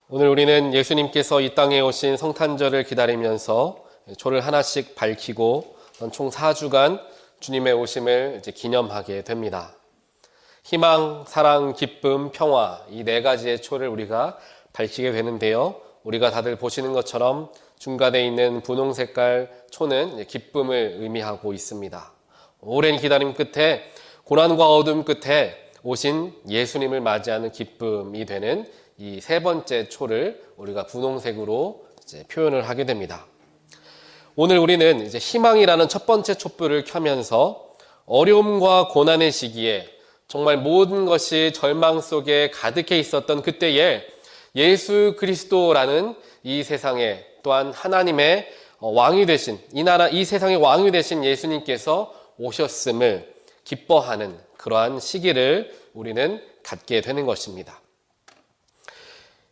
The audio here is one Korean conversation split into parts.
오늘 우리는 예수님께서 이 땅에 오신 성탄절을 기다리면서 초를 하나씩 밝히고 총 4주간 주님의 오심을 기념하게 됩니다. 희망, 사랑, 기쁨, 평화 이 4가지의 초를 우리가 밝히게 되는데요. 우리가 다들 보시는 것처럼 중간에 있는 분홍 색깔 초는 기쁨을 의미하고 있습니다. 오랜 기다림 끝에 고난과 어둠 끝에 오신 예수님을 맞이하는 기쁨이 되는 이 3번째 초를 우리가 분홍색으로 표현을 하게 됩니다. 오늘 우리는 희망이라는 첫 번째 촛불을 켜면서 어려움과 고난의 시기에 정말 모든 것이 절망 속에 가득해 있었던 그때에 예수 그리스도라는 이 세상에 또한 하나님의 왕이 되신 이 세상의 왕이 되신 예수님께서 오셨음을 기뻐하는 그러한 시기를 우리는 갖게 되는 것입니다.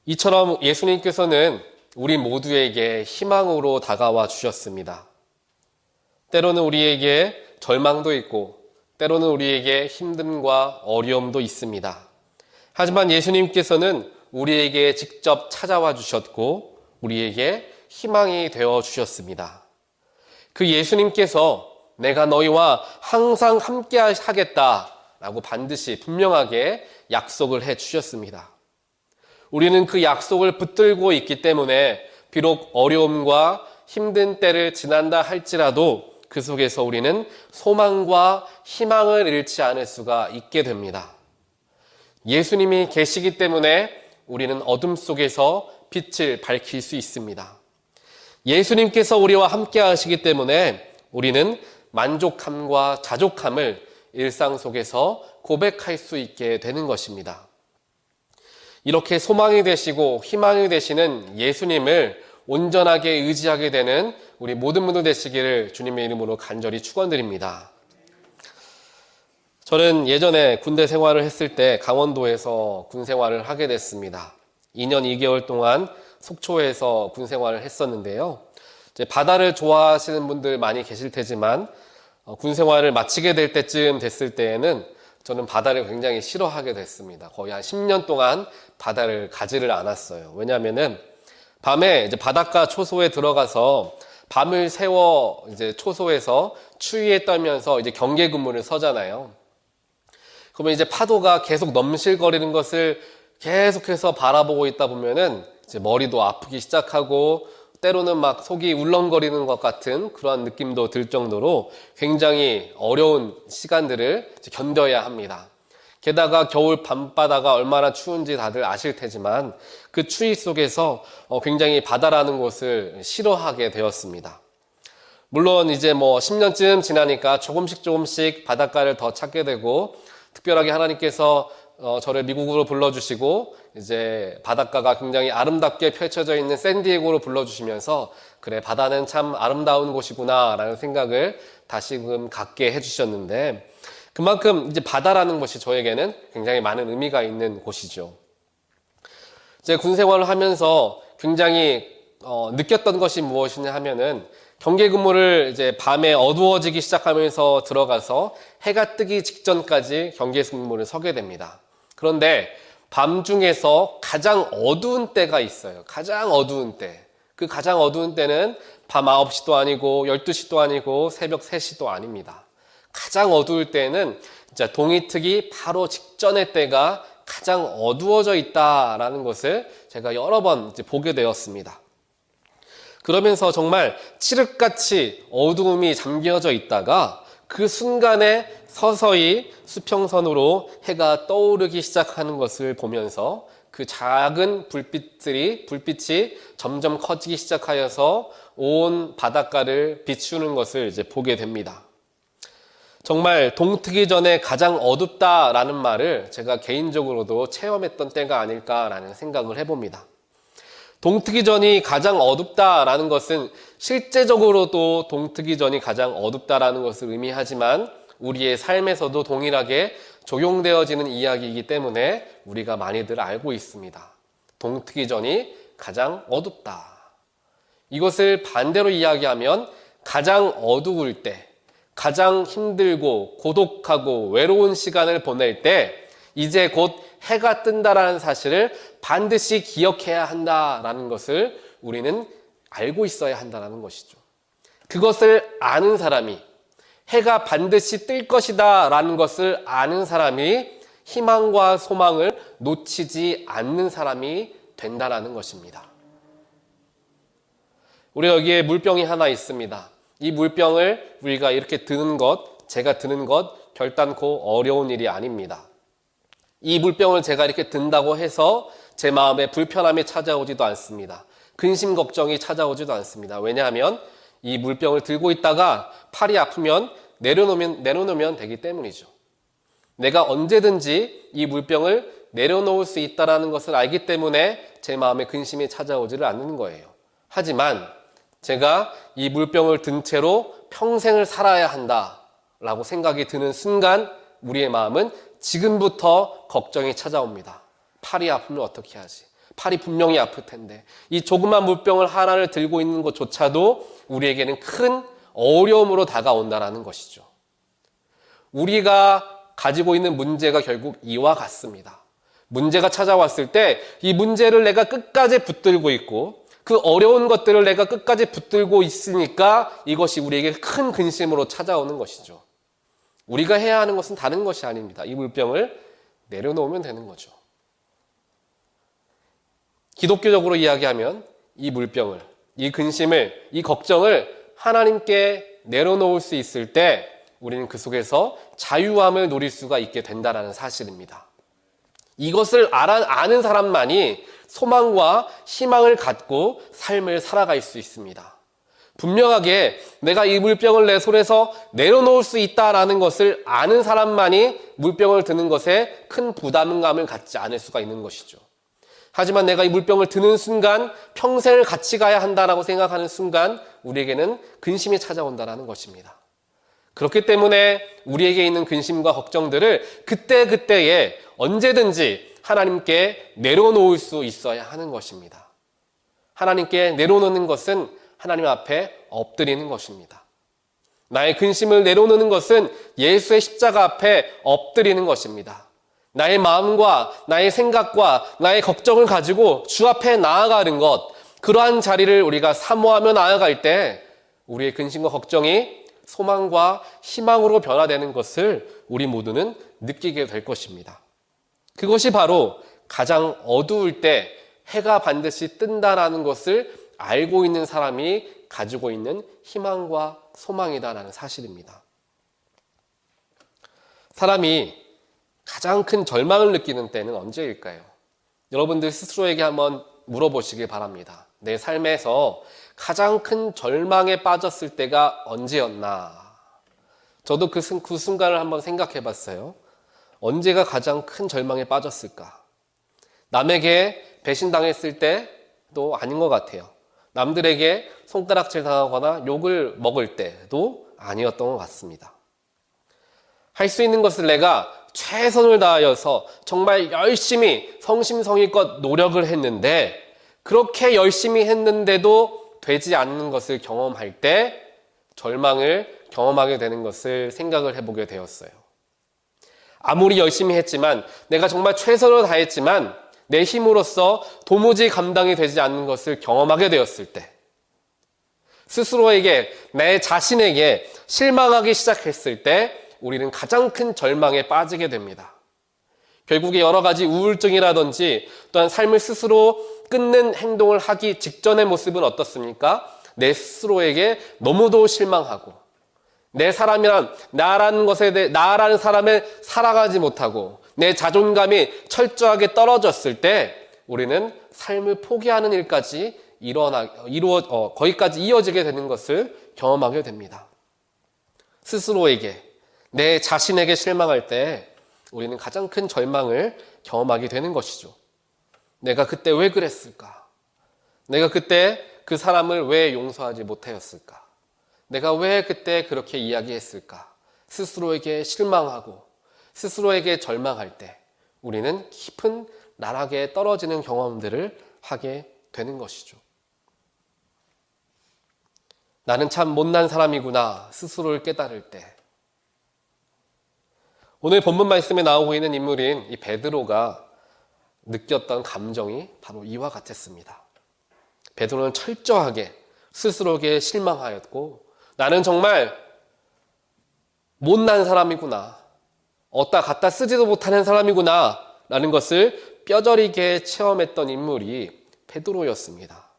이처럼 예수님께서는 우리 모두에게 희망으로 다가와 주셨습니다. 때로는 우리에게 절망도 있고 때로는 우리에게 힘듦과 어려움도 있습니다. 하지만 예수님께서는 우리에게 직접 찾아와 주셨고 우리에게 희망이 되어 주셨습니다. 그 예수님께서 내가 너희와 항상 함께 하겠다라고 반드시 분명하게 약속을 해 주셨습니다. 우리는 그 약속을 붙들고 있기 때문에 비록 어려움과 힘든 때를 지난다 할지라도 그 속에서 우리는 소망과 희망을 잃지 않을 수가 있게 됩니다. 예수님이 계시기 때문에 우리는 어둠 속에서 빛을 밝힐 수 있습니다. 예수님께서 우리와 함께 하시기 때문에 우리는 만족함과 자족함을 일상 속에서 고백할 수 있게 되는 것입니다. 이렇게 소망이 되시고 희망이 되시는 예수님을 온전하게 의지하게 되는 우리 모든 분들 되시기를 주님의 이름으로 간절히 축원드립니다. 저는 예전에 군대 생활을 했을 때 강원도에서 군 생활을 하게 됐습니다. 2년 2개월 동안 속초에서 군 생활을 했었는데요. 이제 바다를 좋아하시는 분들 많이 계실 테지만 군 생활을 마치게 될 때쯤 됐을 때에는 저는 바다를 굉장히 싫어하게 됐습니다. 거의 한 10년 동안 바다를 가지를 않았어요. 왜냐하면은 밤에 바닷가 초소에 들어가서 밤을 새워 초소에서 추위에 떨면서 경계 근무를 서잖아요. 그러면 파도가 계속 넘실거리는 것을 계속해서 바라보고 있다 보면은 머리도 아프기 시작하고 때로는 막 속이 울렁거리는 것 같은 그런 느낌도 들 정도로 굉장히 어려운 시간들을 견뎌야 합니다. 게다가 겨울 밤바다가 얼마나 추운지 다들 아실 테지만 그 추위 속에서 굉장히 바다라는 곳을 싫어하게 되었습니다. 물론 10년쯤 지나니까 조금씩 바닷가를 더 찾게 되고 특별하게 하나님께서 저를 미국으로 불러주시고 바닷가가 굉장히 아름답게 펼쳐져 있는 샌디에고로 불러주시면서 그래 바다는 참 아름다운 곳이구나 라는 생각을 다시금 갖게 해주셨는데 그만큼 바다라는 것이 저에게는 굉장히 많은 의미가 있는 곳이죠. 군 생활을 하면서 굉장히 느꼈던 것이 무엇이냐 하면은 경계 근무를 밤에 어두워지기 시작하면서 들어가서 해가 뜨기 직전까지 경계 근무를 서게 됩니다. 그런데 밤중에서 가장 어두운 때가 있어요. 가장 어두운 때. 그 가장 어두운 때는 밤 9시도 아니고 12시도 아니고 새벽 3시도 아닙니다. 가장 어두울 때는 동이 트기 바로 직전의 때가 가장 어두워져 있다라는 것을 제가 여러 번 보게 되었습니다. 그러면서 정말 칠흑같이 어두움이 잠겨져 있다가 그 순간에 서서히 수평선으로 해가 떠오르기 시작하는 것을 보면서 그 작은 불빛이 점점 커지기 시작하여서 온 바닷가를 비추는 것을 보게 됩니다. 정말 동트기 전에 가장 어둡다라는 말을 제가 개인적으로도 체험했던 때가 아닐까라는 생각을 해봅니다. 동트기 전이 가장 어둡다라는 것은 실제적으로도 동트기 전이 가장 어둡다라는 것을 의미하지만 우리의 삶에서도 동일하게 적용되어지는 이야기이기 때문에 우리가 많이들 알고 있습니다. 동트기 전이 가장 어둡다. 이것을 반대로 이야기하면 가장 어두울 때, 가장 힘들고 고독하고 외로운 시간을 보낼 때 이제 곧 해가 뜬다라는 사실을 반드시 기억해야 한다라는 것을 우리는 알고 있어야 한다는 것이죠. 그것을 아는 사람이, 해가 반드시 뜰 것이다 라는 것을 아는 사람이 희망과 소망을 놓치지 않는 사람이 된다라는 것입니다. 우리 여기에 물병이 하나 있습니다. 이 물병을 우리가 이렇게 드는 것, 제가 드는 것 결단코 어려운 일이 아닙니다. 이 물병을 제가 이렇게 든다고 해서 제 마음에 불편함이 찾아오지도 않습니다. 근심 걱정이 찾아오지도 않습니다. 왜냐하면 이 물병을 들고 있다가 팔이 아프면 내려놓으면 되기 때문이죠. 내가 언제든지 이 물병을 내려놓을 수 있다는 것을 알기 때문에 제 마음에 근심이 찾아오지를 않는 거예요. 하지만 제가 이 물병을 든 채로 평생을 살아야 한다라고 생각이 드는 순간 우리의 마음은 지금부터 걱정이 찾아옵니다. 팔이 아프면 어떻게 하지? 팔이 분명히 아플 텐데 이 조그만 물병을 하나를 들고 있는 것조차도 우리에게는 큰 어려움으로 다가온다는 것이죠. 우리가 가지고 있는 문제가 결국 이와 같습니다. 문제가 찾아왔을 때 이 문제를 내가 끝까지 붙들고 있고 그 어려운 것들을 내가 끝까지 붙들고 있으니까 이것이 우리에게 큰 근심으로 찾아오는 것이죠. 우리가 해야 하는 것은 다른 것이 아닙니다. 이 물병을 내려놓으면 되는 거죠. 기독교적으로 이야기하면 이 물병을, 이 근심을, 이 걱정을 하나님께 내려놓을 수 있을 때 우리는 그 속에서 자유함을 누릴 수가 있게 된다는 사실입니다. 이것을 아는 사람만이 소망과 희망을 갖고 삶을 살아갈 수 있습니다. 분명하게 내가 이 물병을 내 손에서 내려놓을 수 있다는 것을 아는 사람만이 물병을 드는 것에 큰 부담감을 갖지 않을 수가 있는 것이죠. 하지만 내가 이 물병을 드는 순간 평생을 같이 가야 한다라고 생각하는 순간 우리에게는 근심이 찾아온다는 것입니다. 그렇기 때문에 우리에게 있는 근심과 걱정들을 그때그때에 언제든지 하나님께 내려놓을 수 있어야 하는 것입니다. 하나님께 내려놓는 것은 하나님 앞에 엎드리는 것입니다. 나의 근심을 내려놓는 것은 예수의 십자가 앞에 엎드리는 것입니다. 나의 마음과 나의 생각과 나의 걱정을 가지고 주 앞에 나아가는 것, 그러한 자리를 우리가 사모하며 나아갈 때 우리의 근심과 걱정이 소망과 희망으로 변화되는 것을 우리 모두는 느끼게 될 것입니다. 그것이 바로 가장 어두울 때 해가 반드시 뜬다라는 것을 알고 있는 사람이 가지고 있는 희망과 소망이다라는 사실입니다. 사람이 가장 큰 절망을 느끼는 때는 언제일까요? 여러분들 스스로에게 한번 물어보시길 바랍니다. 내 삶에서 가장 큰 절망에 빠졌을 때가 언제였나? 저도 그 순간을 한번 생각해 봤어요. 언제가 가장 큰 절망에 빠졌을까? 남에게 배신당했을 때도 아닌 것 같아요. 남들에게 손가락질 당하거나 욕을 먹을 때도 아니었던 것 같습니다. 할 수 있는 것을 내가 최선을 다하여서 정말 열심히 성심성의껏 노력을 했는데 그렇게 열심히 했는데도 되지 않는 것을 경험할 때 절망을 경험하게 되는 것을 생각을 해보게 되었어요. 아무리 열심히 했지만 내가 정말 최선을 다했지만 내 힘으로써 도무지 감당이 되지 않는 것을 경험하게 되었을 때 스스로에게 내 자신에게 실망하기 시작했을 때 우리는 가장 큰 절망에 빠지게 됩니다. 결국에 여러 가지 우울증이라든지 또한 삶을 스스로 끊는 행동을 하기 직전의 모습은 어떻습니까? 내 스스로에게 너무도 실망하고 내 사람이란 나라는 것에 대해 나라는 사람을 살아가지 못하고 내 자존감이 철저하게 떨어졌을 때 우리는 삶을 포기하는 일까지 거기까지 이어지게 되는 것을 경험하게 됩니다. 스스로에게 내 자신에게 실망할 때 우리는 가장 큰 절망을 경험하게 되는 것이죠. 내가 그때 왜 그랬을까? 내가 그때 그 사람을 왜 용서하지 못하였을까? 내가 왜 그때 그렇게 이야기했을까? 스스로에게 실망하고 스스로에게 절망할 때 우리는 깊은 나락에 떨어지는 경험들을 하게 되는 것이죠. 나는 참 못난 사람이구나 스스로를 깨달을 때 오늘 본문 말씀에 나오고 있는 인물인 이 베드로가 느꼈던 감정이 바로 이와 같았습니다. 베드로는 철저하게 스스로에게 실망하였고, 나는 정말 못난 사람이구나, 어디다 갖다 쓰지도 못하는 사람이구나 라는 것을 뼈저리게 체험했던 인물이 베드로였습니다.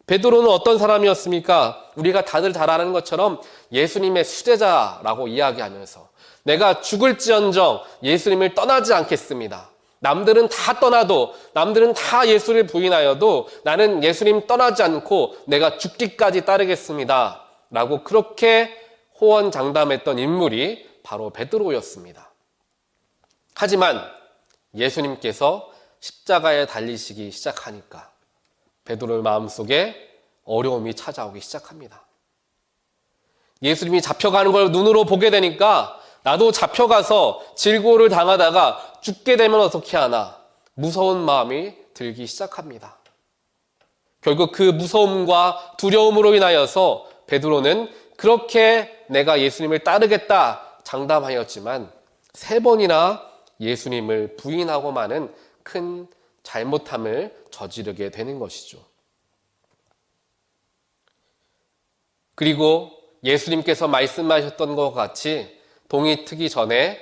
베드로는 어떤 사람이었습니까? 우리가 다들 잘 아는 것처럼 예수님의 수제자라고 이야기하면서 내가 죽을지언정 예수님을 떠나지 않겠습니다. 남들은 다 떠나도, 남들은 다 예수를 부인하여도 나는 예수님 떠나지 않고 내가 죽기까지 따르겠습니다 라고 그렇게 호언장담했던 인물이 바로 베드로였습니다. 하지만 예수님께서 십자가에 달리시기 시작하니까 베드로의 마음속에 어려움이 찾아오기 시작합니다. 예수님이 잡혀가는 걸 눈으로 보게 되니까 나도 잡혀가서 질고를 당하다가 죽게 되면 어떻게 하나 무서운 마음이 들기 시작합니다. 결국 그 무서움과 두려움으로 인하여서 베드로는 그렇게 내가 예수님을 따르겠다 장담하였지만 3번이나 예수님을 부인하고 마는 큰 잘못함을 저지르게 되는 것이죠. 그리고 예수님께서 말씀하셨던 것 같이 동이 트기 전에,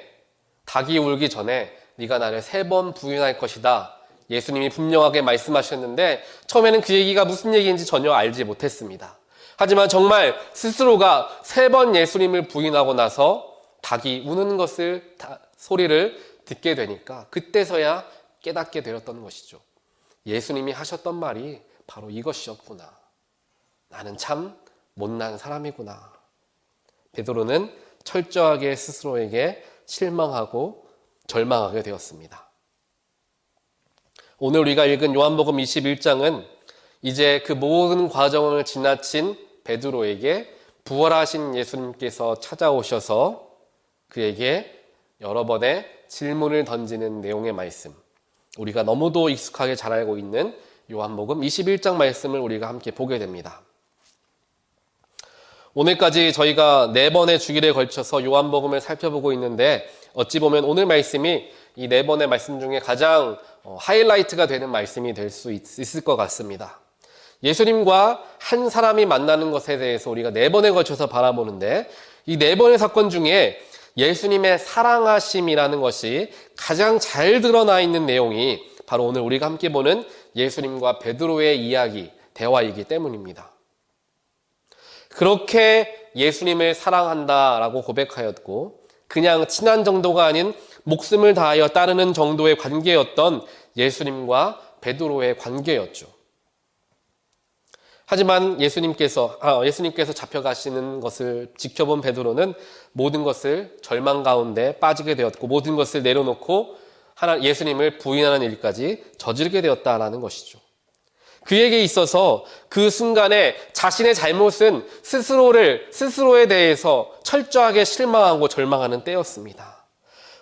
닭이 울기 전에 네가 나를 3번 부인할 것이다. 예수님이 분명하게 말씀하셨는데 처음에는 그 얘기가 무슨 얘기인지 전혀 알지 못했습니다. 하지만 정말 스스로가 3번 예수님을 부인하고 나서 닭이 우는 것을 소리를 듣게 되니까 그때서야 깨닫게 되었던 것이죠. 예수님이 하셨던 말이 바로 이것이었구나. 나는 참 못난 사람이구나. 베드로는 철저하게 스스로에게 실망하고 절망하게 되었습니다. 오늘 우리가 읽은 요한복음 21장은 이제 그 모든 과정을 지나친 베드로에게 부활하신 예수님께서 찾아오셔서 그에게 여러 번의 질문을 던지는 내용의 말씀, 우리가 너무도 익숙하게 잘 알고 있는 요한복음 21장 말씀을 우리가 함께 보게 됩니다. 오늘까지 저희가 4번의 주일에 걸쳐서 요한복음을 살펴보고 있는데 어찌 보면 오늘 말씀이 이 4번의 말씀 중에 가장 하이라이트가 되는 말씀이 될 수 있을 것 같습니다. 예수님과 한 사람이 만나는 것에 대해서 우리가 4번에 걸쳐서 바라보는데 이 4번의 사건 중에 예수님의 사랑하심이라는 것이 가장 잘 드러나 있는 내용이 바로 오늘 우리가 함께 보는 예수님과 베드로의 이야기, 대화이기 때문입니다. 그렇게 예수님을 사랑한다라고 고백하였고 그냥 친한 정도가 아닌 목숨을 다하여 따르는 정도의 관계였던 예수님과 베드로의 관계였죠. 하지만 예수님께서 잡혀가시는 것을 지켜본 베드로는 모든 것을 절망 가운데 빠지게 되었고 모든 것을 내려놓고 예수님을 부인하는 일까지 저지르게 되었다라는 것이죠. 그에게 있어서 그 순간에 자신의 잘못은 스스로에 대해서 철저하게 실망하고 절망하는 때였습니다.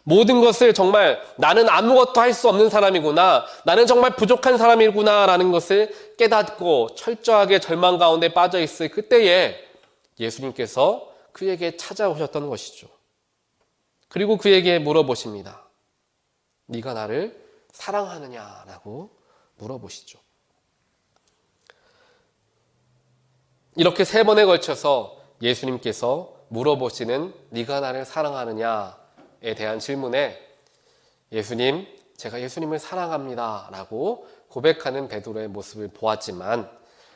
모든 것을 정말 나는 아무것도 할 수 없는 사람이구나, 나는 정말 부족한 사람이구나 라는 것을 깨닫고 철저하게 절망 가운데 빠져 있을 그때에 예수님께서 그에게 찾아오셨던 것이죠. 그리고 그에게 물어보십니다. 네가 나를 사랑하느냐라고 물어보시죠. 이렇게 3번에 걸쳐서 예수님께서 물어보시는 네가 나를 사랑하느냐에 대한 질문에 예수님, 제가 예수님을 사랑합니다 라고 고백하는 베드로의 모습을 보았지만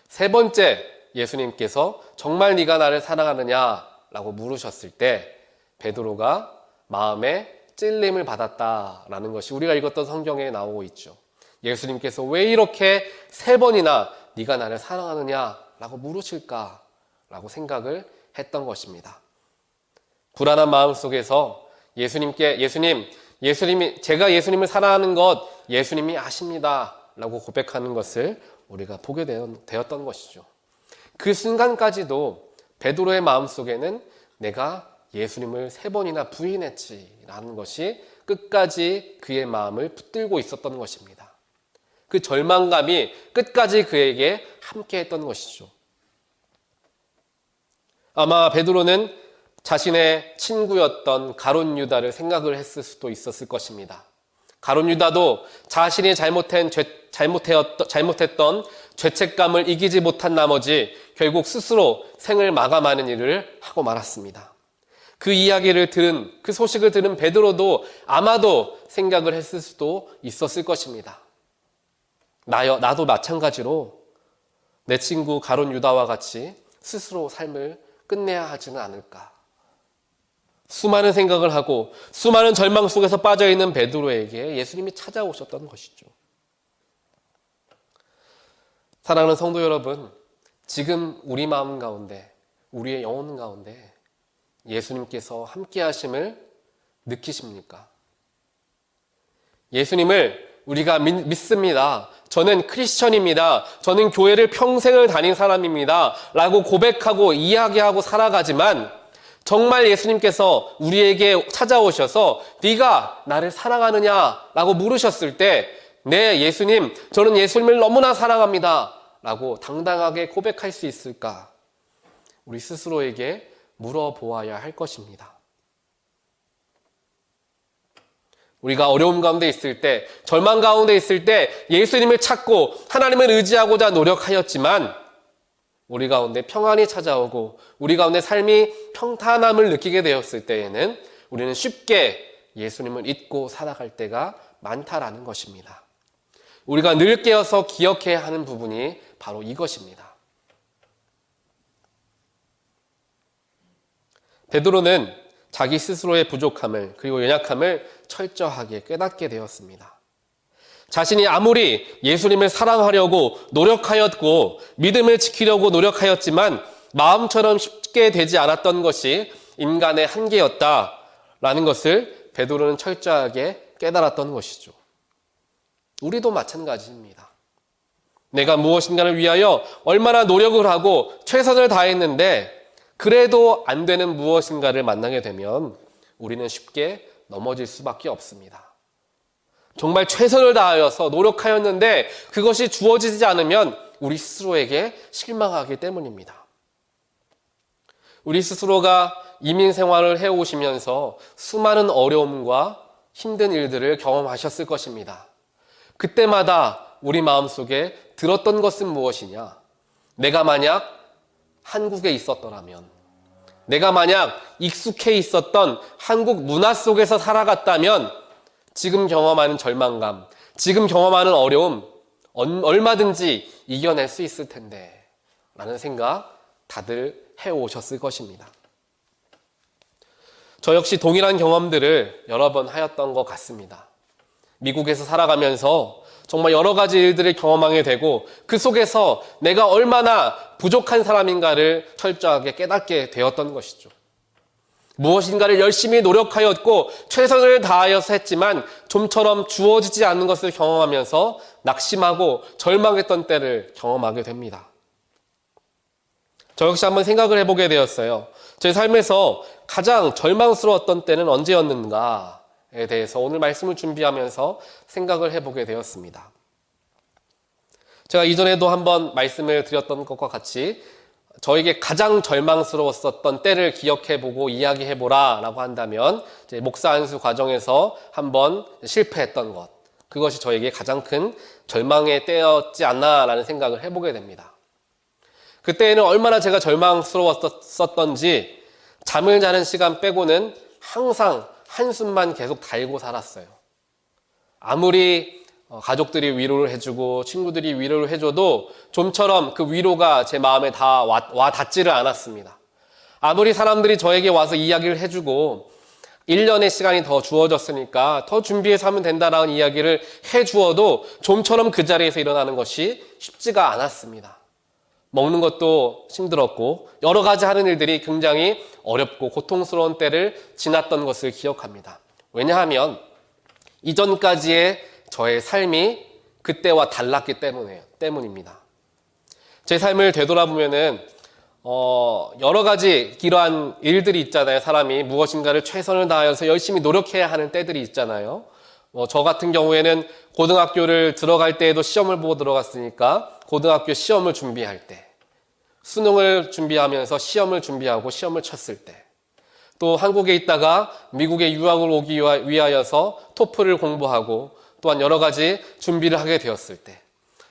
3번째 예수님께서 정말 네가 나를 사랑하느냐 라고 물으셨을 때 베드로가 마음에 찔림을 받았다라는 것이 우리가 읽었던 성경에 나오고 있죠. 예수님께서 왜 이렇게 3번이나 네가 나를 사랑하느냐 라고 물으실까라고 생각을 했던 것입니다. 불안한 마음 속에서 예수님이 제가 예수님을 사랑하는 것 예수님이 아십니다 라고 고백하는 것을 우리가 보게 되었던 것이죠. 그 순간까지도 베드로의 마음 속에는 내가 예수님을 3번이나 부인했지 라는 것이 끝까지 그의 마음을 붙들고 있었던 것입니다. 그 절망감이 끝까지 그에게 함께 했던 것이죠. 아마 베드로는 자신의 친구였던 가룟 유다를 생각을 했을 수도 있었을 것입니다. 가룟 유다도 자신이 잘못했던 죄책감을 이기지 못한 나머지 결국 스스로 생을 마감하는 일을 하고 말았습니다. 그 이야기를 들은, 그 소식을 들은 베드로도 아마도 생각을 했을 수도 있었을 것입니다. 나도 마찬가지로 내 친구 가룟 유다와 같이 스스로 삶을 끝내야 하지는 않을까. 수많은 생각을 하고 수많은 절망 속에서 빠져있는 베드로에게 예수님이 찾아오셨던 것이죠. 사랑하는 성도 여러분, 지금 우리 마음 가운데, 우리의 영혼 가운데 예수님께서 함께 하심을 느끼십니까? 예수님을 우리가 믿습니다. 저는 크리스천입니다. 저는 교회를 평생을 다닌 사람입니다. 라고 고백하고 이야기하고 살아가지만 정말 예수님께서 우리에게 찾아오셔서 네가 나를 사랑하느냐? 라고 물으셨을 때 네, 예수님, 저는 예수님을 너무나 사랑합니다. 라고 당당하게 고백할 수 있을까? 우리 스스로에게 물어보아야 할 것입니다. 우리가 어려움 가운데 있을 때, 절망 가운데 있을 때 예수님을 찾고 하나님을 의지하고자 노력하였지만 우리 가운데 평안이 찾아오고 우리 가운데 삶이 평탄함을 느끼게 되었을 때에는 우리는 쉽게 예수님을 잊고 살아갈 때가 많다라는 것입니다. 우리가 늘 깨어서 기억해야 하는 부분이 바로 이것입니다. 베드로는 자기 스스로의 부족함을 그리고 연약함을 철저하게 깨닫게 되었습니다. 자신이 아무리 예수님을 사랑하려고 노력하였고 믿음을 지키려고 노력하였지만 마음처럼 쉽게 되지 않았던 것이 인간의 한계였다라는 것을 베드로는 철저하게 깨달았던 것이죠. 우리도 마찬가지입니다. 내가 무엇인가를 위하여 얼마나 노력을 하고 최선을 다했는데 그래도 안 되는 무엇인가를 만나게 되면 우리는 쉽게 넘어질 수밖에 없습니다. 정말 최선을 다하여서 노력하였는데 그것이 주어지지 않으면 우리 스스로에게 실망하기 때문입니다. 우리 스스로가 이민 생활을 해오시면서 수많은 어려움과 힘든 일들을 경험하셨을 것입니다. 그때마다 우리 마음속에 들었던 것은 무엇이냐? 내가 만약 한국에 있었더라면, 내가 만약 익숙해 있었던 한국 문화 속에서 살아갔다면 지금 경험하는 절망감, 지금 경험하는 어려움 얼마든지 이겨낼 수 있을 텐데 라는 생각 다들 해오셨을 것입니다. 저 역시 동일한 경험들을 여러 번 하였던 것 같습니다. 미국에서 살아가면서 정말 여러 가지 일들을 경험하게 되고 그 속에서 내가 얼마나 부족한 사람인가를 철저하게 깨닫게 되었던 것이죠. 무엇인가를 열심히 노력하였고 최선을 다하여서 했지만 좀처럼 주어지지 않는 것을 경험하면서 낙심하고 절망했던 때를 경험하게 됩니다. 저 역시 한번 생각을 해보게 되었어요. 제 삶에서 가장 절망스러웠던 때는 언제였는가에 대해서 오늘 말씀을 준비하면서 생각을 해보게 되었습니다. 제가 이전에도 한번 말씀을 드렸던 것과 같이 저에게 가장 절망스러웠었던 때를 기억해보고 이야기해보라 라고 한다면 이제 목사 안수 과정에서 한번 실패했던 것, 그것이 저에게 가장 큰 절망의 때였지 않나 라는 생각을 해보게 됩니다. 그때에는 얼마나 제가 절망스러웠었던지 잠을 자는 시간 빼고는 항상 한숨만 계속 달고 살았어요. 아무리 가족들이 위로를 해주고 친구들이 위로를 해줘도 좀처럼 그 위로가 제 마음에 다 와 닿지를 않았습니다. 아무리 사람들이 저에게 와서 이야기를 해주고 1년의 시간이 더 주어졌으니까 더 준비해서 하면 된다라는 이야기를 해주어도 좀처럼 그 자리에서 일어나는 것이 쉽지가 않았습니다. 먹는 것도 힘들었고 여러 가지 하는 일들이 굉장히 어렵고 고통스러운 때를 지났던 것을 기억합니다. 왜냐하면 이전까지의 저의 삶이 그때와 달랐기 때문입니다. 제 삶을 되돌아보면은 여러 가지 이러한 일들이 있잖아요. 사람이 무엇인가를 최선을 다하여서 열심히 노력해야 하는 때들이 있잖아요. 저 같은 경우에는 고등학교를 들어갈 때에도 시험을 보고 들어갔으니까 고등학교 시험을 준비할 때, 수능을 준비하면서 시험을 준비하고 시험을 쳤을 때, 또 한국에 있다가 미국에 유학을 오기 위하여서 토플을 공부하고 또한 여러 가지 준비를 하게 되었을 때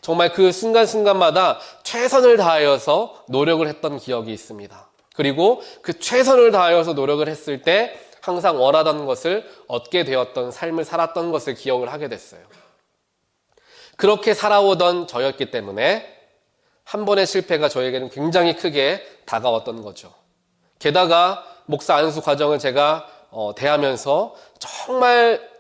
정말 그 순간순간마다 최선을 다하여서 노력을 했던 기억이 있습니다. 그리고 그 최선을 다하여서 노력을 했을 때 항상 원하던 것을 얻게 되었던 삶을 살았던 것을 기억을 하게 됐어요. 그렇게 살아오던 저였기 때문에 한 번의 실패가 저에게는 굉장히 크게 다가왔던 거죠. 게다가 목사 안수 과정을 제가 대하면서 정말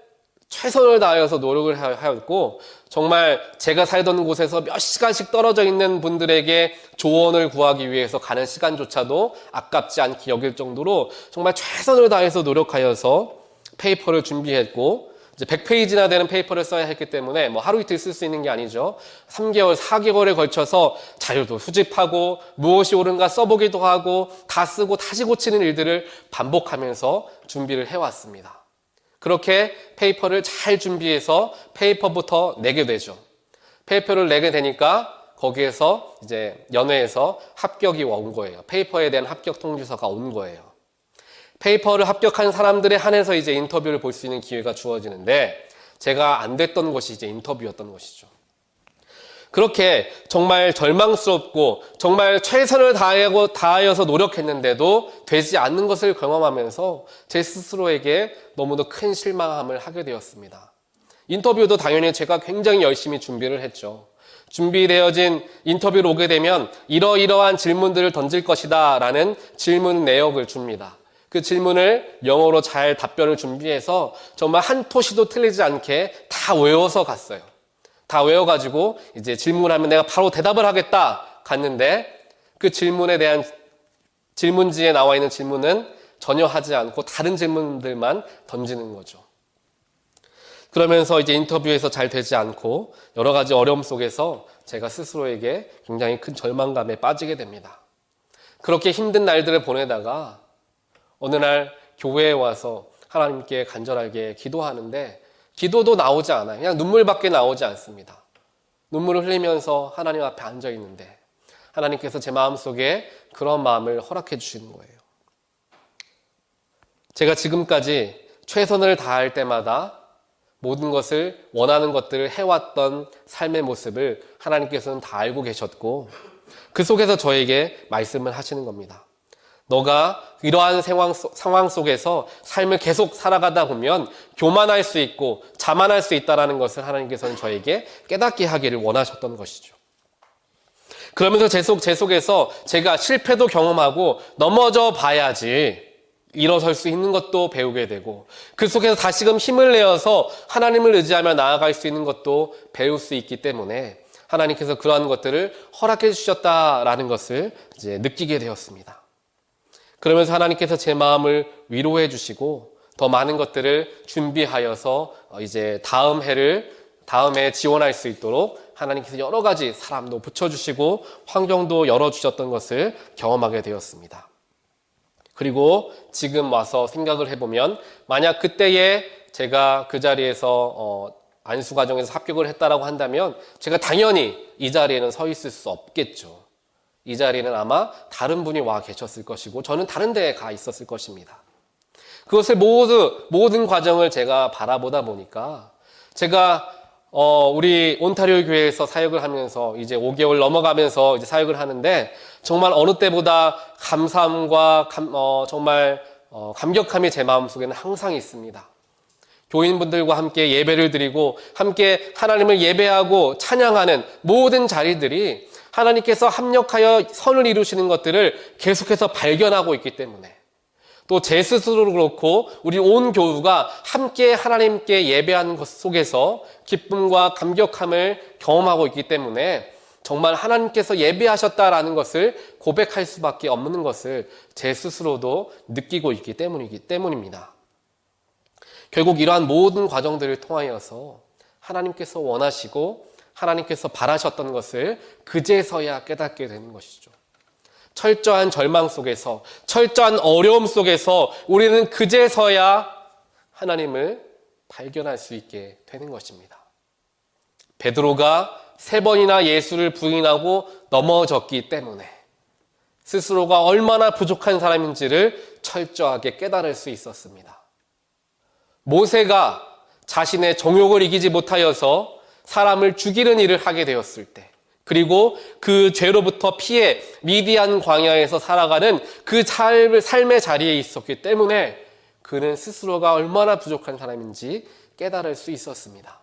최선을 다하여서 노력을 하였고 정말 제가 살던 곳에서 몇 시간씩 떨어져 있는 분들에게 조언을 구하기 위해서 가는 시간조차도 아깝지 않게 여길 정도로 정말 최선을 다해서 노력하여서 페이퍼를 준비했고 이제 100페이지나 되는 페이퍼를 써야 했기 때문에 뭐 하루 이틀 쓸 수 있는 게 아니죠. 3개월, 4개월에 걸쳐서 자료도 수집하고 무엇이 옳은가 써보기도 하고 다 쓰고 다시 고치는 일들을 반복하면서 준비를 해왔습니다. 그렇게 페이퍼를 잘 준비해서 페이퍼부터 내게 되죠. 페이퍼를 내게 되니까 거기에서 이제 연회에서 합격이 온 거예요. 페이퍼에 대한 합격 통지서가 온 거예요. 페이퍼를 합격한 사람들에 한해서 이제 인터뷰를 볼 수 있는 기회가 주어지는데 제가 안 됐던 것이 이제 인터뷰였던 것이죠. 그렇게 정말 절망스럽고 정말 최선을 다하여서 노력했는데도 되지 않는 것을 경험하면서 제 스스로에게 너무도 큰 실망함을 하게 되었습니다. 인터뷰도 당연히 제가 굉장히 열심히 준비를 했죠. 준비되어진 인터뷰로 오게 되면 이러이러한 질문들을 던질 것이다 라는 질문 내역을 줍니다. 그 질문을 영어로 잘 답변을 준비해서 정말 한 토시도 틀리지 않게 다 외워서 갔어요. 다 외워가지고 이제 질문하면 내가 바로 대답을 하겠다 갔는데 그 질문에 대한 질문지에 나와 있는 질문은 전혀 하지 않고 다른 질문들만 던지는 거죠. 그러면서 이제 인터뷰에서 잘 되지 않고 여러 가지 어려움 속에서 제가 스스로에게 굉장히 큰 절망감에 빠지게 됩니다. 그렇게 힘든 날들을 보내다가 어느 날 교회에 와서 하나님께 간절하게 기도하는데 기도도 나오지 않아요. 그냥 눈물밖에 나오지 않습니다. 눈물을 흘리면서 하나님 앞에 앉아 있는데 하나님께서 제 마음속에 그런 마음을 허락해 주시는 거예요. 제가 지금까지 최선을 다할 때마다 모든 것을 원하는 것들을 해왔던 삶의 모습을 하나님께서는 다 알고 계셨고 그 속에서 저에게 말씀을 하시는 겁니다. 너가 이러한 상황 속에서 삶을 계속 살아가다 보면 교만할 수 있고 자만할 수 있다는 것을 하나님께서는 저에게 깨닫게 하기를 원하셨던 것이죠. 그러면서 제 속에서 제가 실패도 경험하고 넘어져 봐야지 일어설 수 있는 것도 배우게 되고 그 속에서 다시금 힘을 내어서 하나님을 의지하며 나아갈 수 있는 것도 배울 수 있기 때문에 하나님께서 그러한 것들을 허락해 주셨다라는 것을 이제 느끼게 되었습니다. 그러면서 하나님께서 제 마음을 위로해 주시고 더 많은 것들을 준비하여서 이제 다음에 지원할 수 있도록 하나님께서 여러 가지 사람도 붙여주시고 환경도 열어주셨던 것을 경험하게 되었습니다. 그리고 지금 와서 생각을 해보면 만약 그때에 제가 그 자리에서 안수 과정에서 합격을 했다라고 한다면 제가 당연히 이 자리에는 서 있을 수 없겠죠. 이 자리에는 아마 다른 분이 와 계셨을 것이고 저는 다른 데에 가 있었을 것입니다. 그것을 모든 과정을 제가 바라보다 보니까 제가 우리 온타리오 교회에서 사역을 하면서 이제 5개월 넘어가면서 이제 사역을 하는데 정말 어느 때보다 감사함과 정말 감격함이 제 마음속에는 항상 있습니다. 교인분들과 함께 예배를 드리고 함께 하나님을 예배하고 찬양하는 모든 자리들이 하나님께서 합력하여 선을 이루시는 것들을 계속해서 발견하고 있기 때문에 또 제 스스로도 그렇고 우리 온 교우가 함께 하나님께 예배하는 것 속에서 기쁨과 감격함을 경험하고 있기 때문에 정말 하나님께서 예배하셨다라는 것을 고백할 수밖에 없는 것을 제 스스로도 느끼고 있기 때문입니다. 결국 이러한 모든 과정들을 통하여서 하나님께서 원하시고 하나님께서 바라셨던 것을 그제서야 깨닫게 되는 것이죠. 철저한 절망 속에서, 철저한 어려움 속에서 우리는 그제서야 하나님을 발견할 수 있게 되는 것입니다. 베드로가 3번이나 예수를 부인하고 넘어졌기 때문에 스스로가 얼마나 부족한 사람인지를 철저하게 깨달을 수 있었습니다. 모세가 자신의 정욕을 이기지 못하여서 사람을 죽이는 일을 하게 되었을 때, 그리고 그 죄로부터 피해 미디안 광야에서 살아가는 그 삶의 자리에 있었기 때문에 그는 스스로가 얼마나 부족한 사람인지 깨달을 수 있었습니다.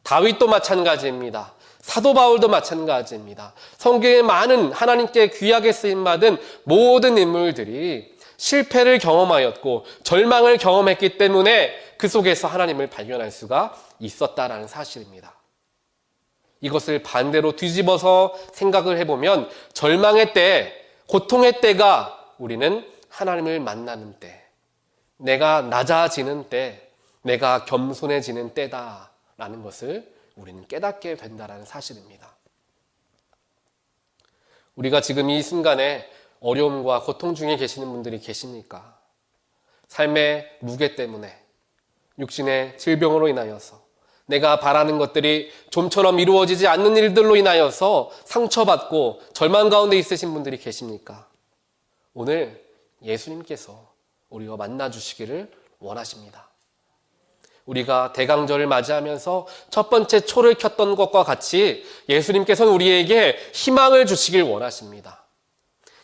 다윗도 마찬가지입니다. 사도 바울도 마찬가지입니다. 성경에 많은 하나님께 귀하게 쓰임받은 모든 인물들이 실패를 경험하였고 절망을 경험했기 때문에 그 속에서 하나님을 발견할 수가 있었다라는 사실입니다. 이것을 반대로 뒤집어서 생각을 해보면 절망의 때, 고통의 때가 우리는 하나님을 만나는 때, 내가 낮아지는 때, 내가 겸손해지는 때다라는 것을 우리는 깨닫게 된다는 사실입니다. 우리가 지금 이 순간에 어려움과 고통 중에 계시는 분들이 계십니까? 삶의 무게 때문에, 육신의 질병으로 인하여서, 내가 바라는 것들이 좀처럼 이루어지지 않는 일들로 인하여서 상처받고 절망 가운데 있으신 분들이 계십니까? 오늘 예수님께서 우리와 만나주시기를 원하십니다. 우리가 대강절을 맞이하면서 첫 번째 초를 켰던 것과 같이 예수님께서는 우리에게 희망을 주시길 원하십니다.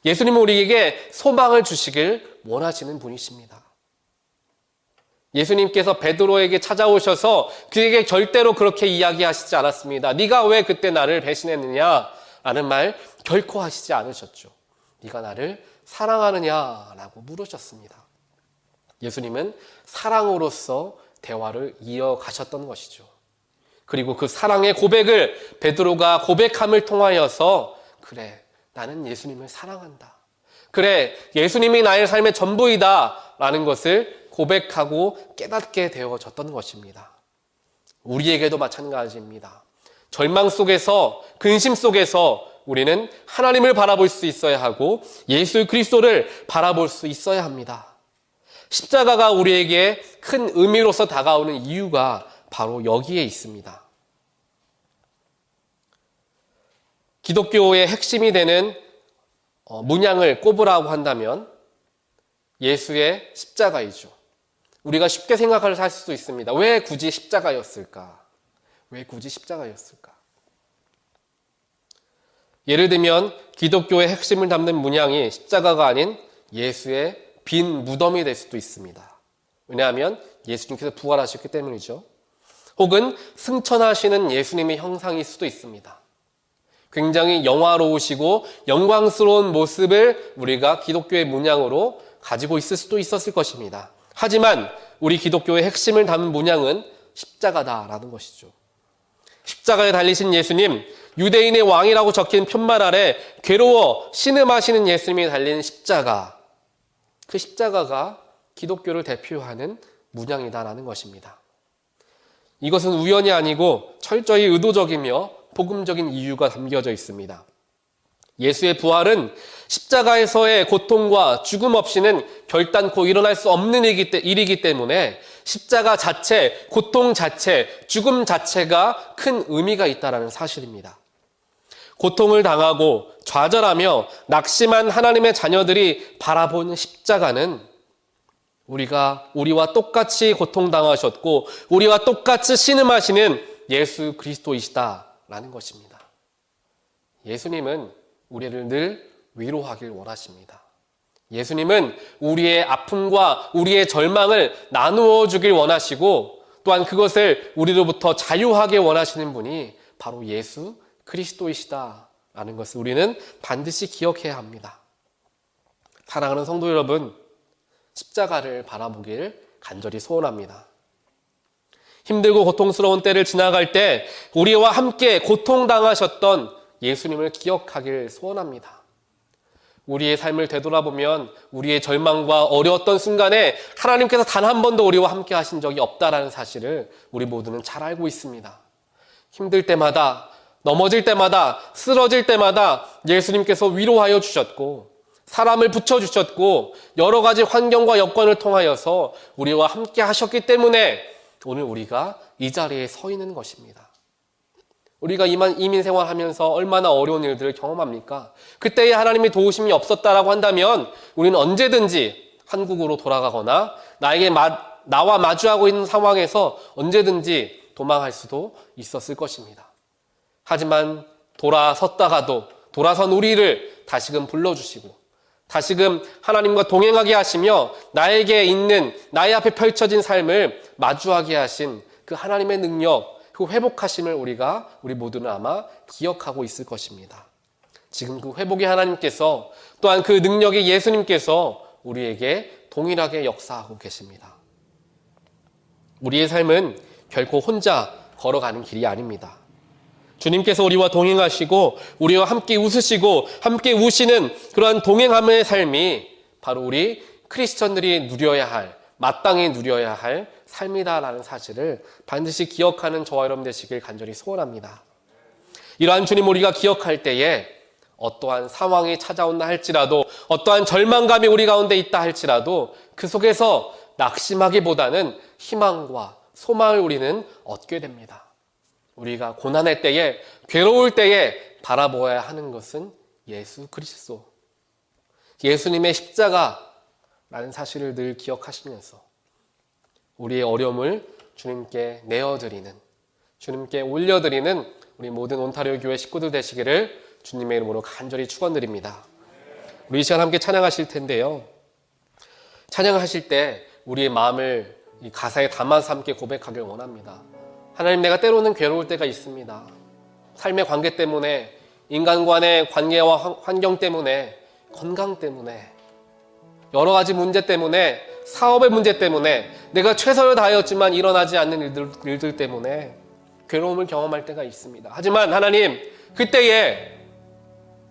예수님은 우리에게 소망을 주시길 원하시는 분이십니다. 예수님께서 베드로에게 찾아오셔서 그에게 절대로 그렇게 이야기하시지 않았습니다. 네가 왜 그때 나를 배신했느냐? 라는 말 결코 하시지 않으셨죠. 네가 나를 사랑하느냐라고 물으셨습니다. 예수님은 사랑으로서 대화를 이어가셨던 것이죠. 그리고 그 사랑의 고백을 베드로가 고백함을 통하여서 그래, 나는 예수님을 사랑한다. 그래, 예수님이 나의 삶의 전부이다 라는 것을 고백하고 깨닫게 되어졌던 것입니다. 우리에게도 마찬가지입니다. 절망 속에서, 근심 속에서 우리는 하나님을 바라볼 수 있어야 하고 예수 그리스도를 바라볼 수 있어야 합니다. 십자가가 우리에게 큰 의미로서 다가오는 이유가 바로 여기에 있습니다. 기독교의 핵심이 되는 문양을 꼽으라고 한다면 예수의 십자가이죠. 우리가 쉽게 생각을 할 수도 있습니다. 왜 굳이 십자가였을까? 왜 굳이 십자가였을까? 예를 들면 기독교의 핵심을 담는 문양이 십자가가 아닌 예수의 빈 무덤이 될 수도 있습니다. 왜냐하면 예수님께서 부활하셨기 때문이죠. 혹은 승천하시는 예수님의 형상일 수도 있습니다. 굉장히 영화로우시고 영광스러운 모습을 우리가 기독교의 문양으로 가지고 있을 수도 있었을 것입니다. 하지만 우리 기독교의 핵심을 담은 문양은 십자가다라는 것이죠. 십자가에 달리신 예수님, 유대인의 왕이라고 적힌 편말 아래 괴로워 신음하시는 예수님이 달린 십자가, 그 십자가가 기독교를 대표하는 문양이다라는 것입니다. 이것은 우연이 아니고 철저히 의도적이며 복음적인 이유가 담겨져 있습니다. 예수의 부활은 십자가에서의 고통과 죽음 없이는 결단코 일어날 수 없는 일이기 때문에 십자가 자체, 고통 자체, 죽음 자체가 큰 의미가 있다는 사실입니다. 고통을 당하고 좌절하며 낙심한 하나님의 자녀들이 바라보는 십자가는 우리와 똑같이 고통당하셨고 우리와 똑같이 신음하시는 예수 그리스도이시다라는 것입니다. 예수님은 우리를 늘 위로하길 원하십니다. 예수님은 우리의 아픔과 우리의 절망을 나누어 주길 원하시고 또한 그것을 우리로부터 자유하게 원하시는 분이 바로 예수 그리스도이시다라는 것을 우리는 반드시 기억해야 합니다. 사랑하는 성도 여러분, 십자가를 바라보길 간절히 소원합니다. 힘들고 고통스러운 때를 지나갈 때 우리와 함께 고통당하셨던 예수님을 기억하길 소원합니다. 우리의 삶을 되돌아보면 우리의 절망과 어려웠던 순간에 하나님께서 단 한 번도 우리와 함께 하신 적이 없다라는 사실을 우리 모두는 잘 알고 있습니다. 힘들 때마다, 넘어질 때마다, 쓰러질 때마다 예수님께서 위로하여 주셨고 사람을 붙여주셨고 여러 가지 환경과 여건을 통하여서 우리와 함께 하셨기 때문에 오늘 우리가 이 자리에 서 있는 것입니다. 우리가 이민 생활하면서 얼마나 어려운 일들을 경험합니까? 그때에 하나님의 도우심이 없었다라고 한다면 우리는 언제든지 한국으로 돌아가거나 나에게 나와 마주하고 있는 상황에서 언제든지 도망할 수도 있었을 것입니다. 하지만 돌아선 우리를 다시금 불러주시고 다시금 하나님과 동행하게 하시며 나의 앞에 펼쳐진 삶을 마주하게 하신 그 하나님의 능력, 그 회복하심을 우리 모두는 아마 기억하고 있을 것입니다. 지금 그 회복의 하나님께서 또한 그 능력의 예수님께서 우리에게 동일하게 역사하고 계십니다. 우리의 삶은 결코 혼자 걸어가는 길이 아닙니다. 주님께서 우리와 동행하시고 우리와 함께 웃으시고 함께 우시는 그러한 동행함의 삶이 바로 우리 크리스천들이 마땅히 누려야 할 삶이다라는 사실을 반드시 기억하는 저와 여러분 되시길 간절히 소원합니다. 이러한 주님 우리가 기억할 때에 어떠한 상황이 찾아온다 할지라도 어떠한 절망감이 우리 가운데 있다 할지라도 그 속에서 낙심하기보다는 희망과 소망을 우리는 얻게 됩니다. 우리가 고난의 때에 괴로울 때에 바라보아야 하는 것은 예수 그리스도, 예수님의 십자가라는 사실을 늘 기억하시면서 우리의 어려움을 주님께 내어드리는, 주님께 올려드리는 우리 모든 온타리오 교회 식구들 되시기를 주님의 이름으로 간절히 축원드립니다. 우리 이 시간 함께 찬양하실 텐데요. 찬양하실 때 우리의 마음을 이 가사에 담아서 함께 고백하길 원합니다. 하나님, 내가 때로는 괴로울 때가 있습니다. 삶의 관계 때문에, 인간과의 관계와 환경 때문에, 건강 때문에, 여러 가지 문제 때문에, 사업의 문제 때문에, 내가 최선을 다하였지만 일어나지 않는 일들 때문에 괴로움을 경험할 때가 있습니다. 하지만 하나님, 그때에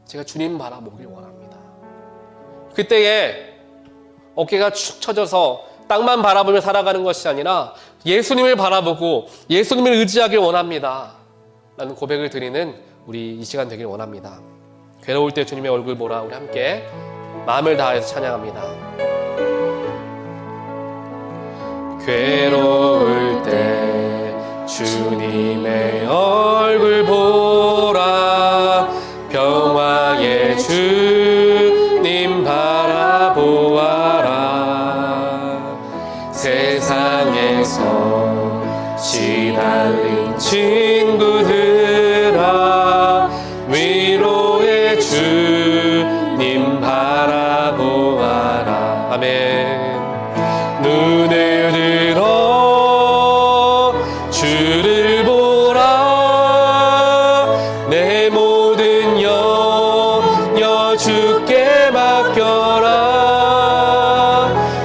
제가 주님 바라보길 원합니다. 그때에 어깨가 축 처져서 땅만 바라보며 살아가는 것이 아니라 예수님을 바라보고 예수님을 의지하길 원합니다. 라는 고백을 드리는 우리 이 시간 되길 원합니다. 괴로울 때 주님의 얼굴 보라. 우리 함께 마음을 다해서 찬양합니다. 괴로울 때 주님의 얼굴 보라. 평화의 주님 바라보아라. 세상에서 시달린 친구들아, 위로의 주님 바라보아라. 아멘. 눈을 들어 주를 보라. 내 모든 염려 주께 맡겨라.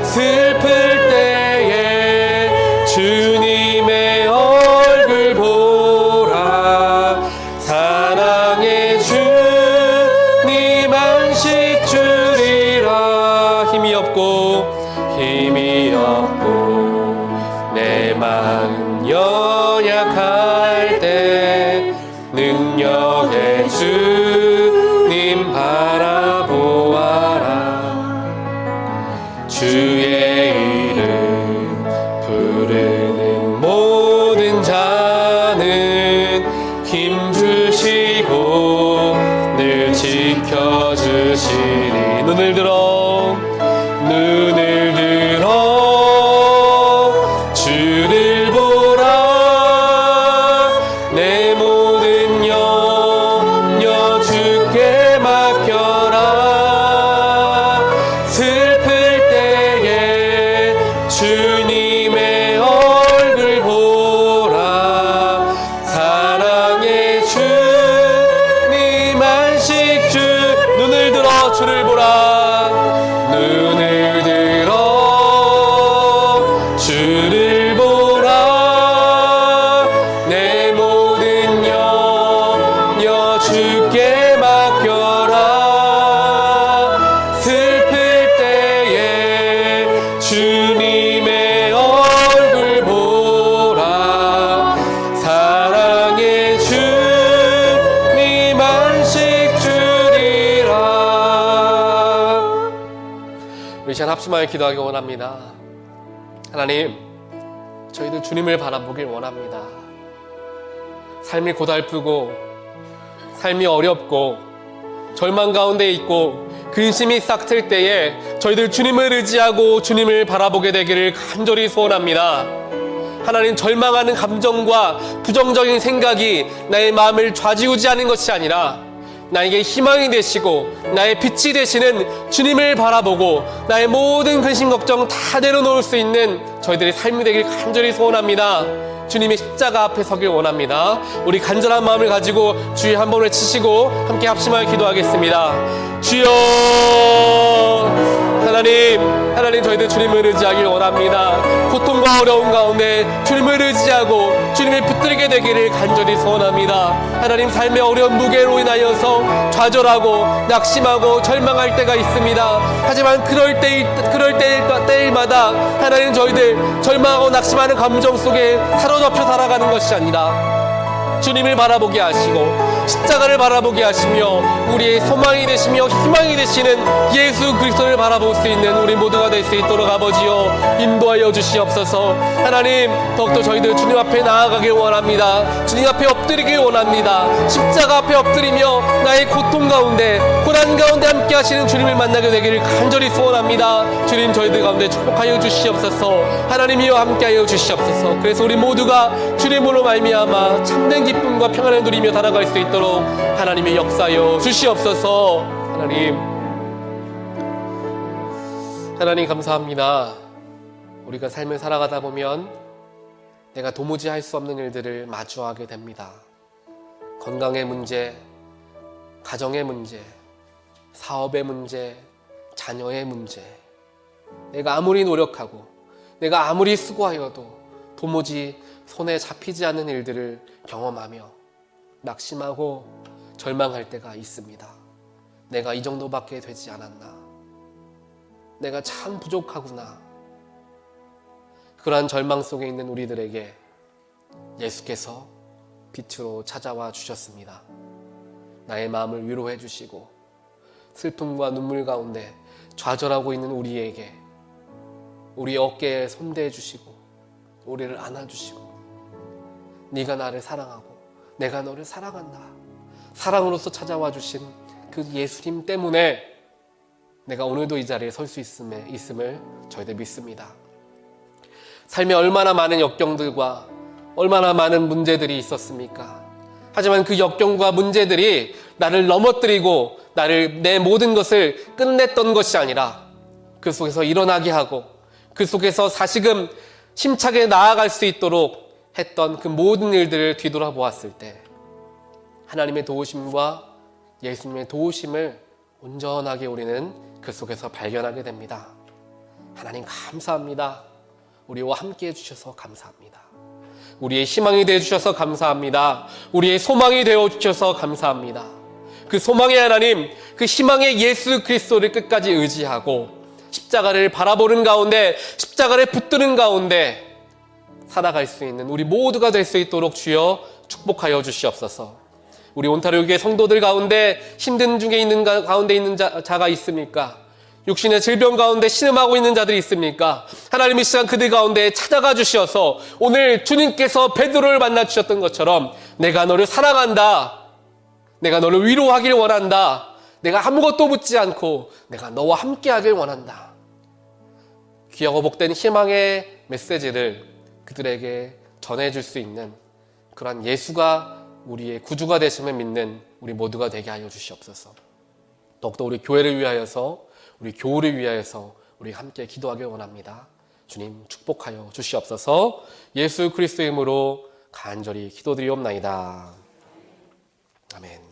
슬플 때에 주님의 얼굴 보라. 사랑의 주님 안식 주리라. 힘이 없고 내 마음 연약할 때 능력의 주님 바라보아라. 주의 이름 부르는 모든 자는 힘 주시고 늘 지켜주시리. 눈을 들어 주를 보라. 내 모든 염려 주께 맡겨라. 슬플 때에 주님의 얼굴 보라. 사랑의 주님 안식 주. 눈을 들어 주를 보라. 눈을 들어 주를 보라. 내 모든 염려 주께 맡겨라. 슬플 때에 주님의 얼굴 보라. 사랑의 주님 안식 주리라. 우리 시간 합심하여 기도하기 원합니다. 하나님, 저희들 주님을 바라보길 원합니다. 삶이 고달프고 삶이 어렵고 절망 가운데 있고 근심이 싹틀 때에 저희들 주님을 의지하고 주님을 바라보게 되기를 간절히 소원합니다. 하나님, 절망하는 감정과 부정적인 생각이 나의 마음을 좌지우지하는 것이 아니라 나에게 희망이 되시고 나의 빛이 되시는 주님을 바라보고 나의 모든 근심 걱정 다 내려놓을 수 있는 저희들의 삶이 되길 간절히 소원합니다. 주님의 십자가 앞에 서길 원합니다. 우리 간절한 마음을 가지고 주의 한 번 외치시고 함께 합심하여 기도하겠습니다. 주여, 하나님 저희들 주님을 의지하길 원합니다. 고통과 어려움 가운데 주님을 의지하고 주님을 붙들게 되기를 간절히 소원합니다. 하나님, 삶의 어려운 무게로 인하여서 좌절하고 낙심하고 절망할 때가 있습니다. 하지만 그럴 때일마다 하나님, 저희들 절망하고 낙심하는 감정 속에 사로잡혀 살아가는 것이 아니라 주님을 바라보게 하시고 십자가를 바라보게 하시며 우리의 소망이 되시며 희망이 되시는 예수 그리스도를 바라볼 수 있는 우리 모두가 될 수 있도록 아버지여 인도하여 주시옵소서. 하나님, 더욱더 저희들 주님 앞에 나아가길 원합니다. 주님 앞에 엎드리길 원합니다. 십자가 앞에 엎드리며 나의 고통 가운데 고난 가운데 함께 하시는 주님을 만나게 되기를 간절히 소원합니다. 주님, 저희들 가운데 축복하여 주시옵소서. 하나님이여 함께하여 주시옵소서. 그래서 우리 모두가 주님으로 말미암아 참된 기쁨과 평안을 누리며 살아갈 수 있도록 하나님의 역사여 주시옵소서. 하나님 감사합니다. 우리가 삶을 살아가다 보면 내가 도무지 할 수 없는 일들을 마주하게 됩니다. 건강의 문제, 가정의 문제, 사업의 문제, 자녀의 문제. 내가 아무리 노력하고 내가 아무리 수고하여도 도무지 손에 잡히지 않는 일들을 경험하며 낙심하고 절망할 때가 있습니다. 내가 이 정도밖에 되지 않았나? 내가 참 부족하구나. 그러한 절망 속에 있는 우리들에게 예수께서 빛으로 찾아와 주셨습니다. 나의 마음을 위로해 주시고 슬픔과 눈물 가운데 좌절하고 있는 우리에게 우리 어깨에 손대해 주시고 우리를 안아주시고 네가 나를 사랑하고 내가 너를 사랑한다. 사랑으로서 찾아와 주신 그 예수님 때문에 내가 오늘도 이 자리에 설 수 있음을 저희들 믿습니다. 삶에 얼마나 많은 역경들과 얼마나 많은 문제들이 있었습니까? 하지만 그 역경과 문제들이 나를 넘어뜨리고 내 모든 것을 끝냈던 것이 아니라 그 속에서 일어나게 하고 그 속에서 다시금 힘차게 나아갈 수 있도록 했던 그 모든 일들을 뒤돌아보았을 때 하나님의 도우심과 예수님의 도우심을 온전하게 우리는 그 속에서 발견하게 됩니다. 하나님 감사합니다. 우리와 함께 해주셔서 감사합니다. 우리의 희망이 되어주셔서 감사합니다. 우리의 소망이 되어주셔서 감사합니다. 그 소망의 하나님, 그 희망의 예수 그리스도를 끝까지 의지하고 십자가를 바라보는 가운데 십자가를 붙드는 가운데 살아갈 수 있는 우리 모두가 될 수 있도록 주여 축복하여 주시옵소서. 우리 온타리오교회 성도들 가운데 힘든 중에 있는 가운데 있는 자가 있습니까? 육신의 질병 가운데 신음하고 있는 자들이 있습니까? 하나님의 시간 그들 가운데 찾아가 주셔서 오늘 주님께서 베드로를 만나 주셨던 것처럼 내가 너를 사랑한다. 내가 너를 위로하길 원한다. 내가 아무것도 묻지 않고 내가 너와 함께 하길 원한다. 귀하고 복된 희망의 메시지를 그들에게 전해줄 수 있는 그러한 예수가 우리의 구주가 되심을 믿는 우리 모두가 되게 하여 주시옵소서. 더욱더 우리 교회를 위하여서 우리 교우를 위하여서 우리 함께 기도하길 원합니다. 주님 축복하여 주시옵소서. 예수 그리스도의 이름으로 간절히 기도드리옵나이다. 아멘.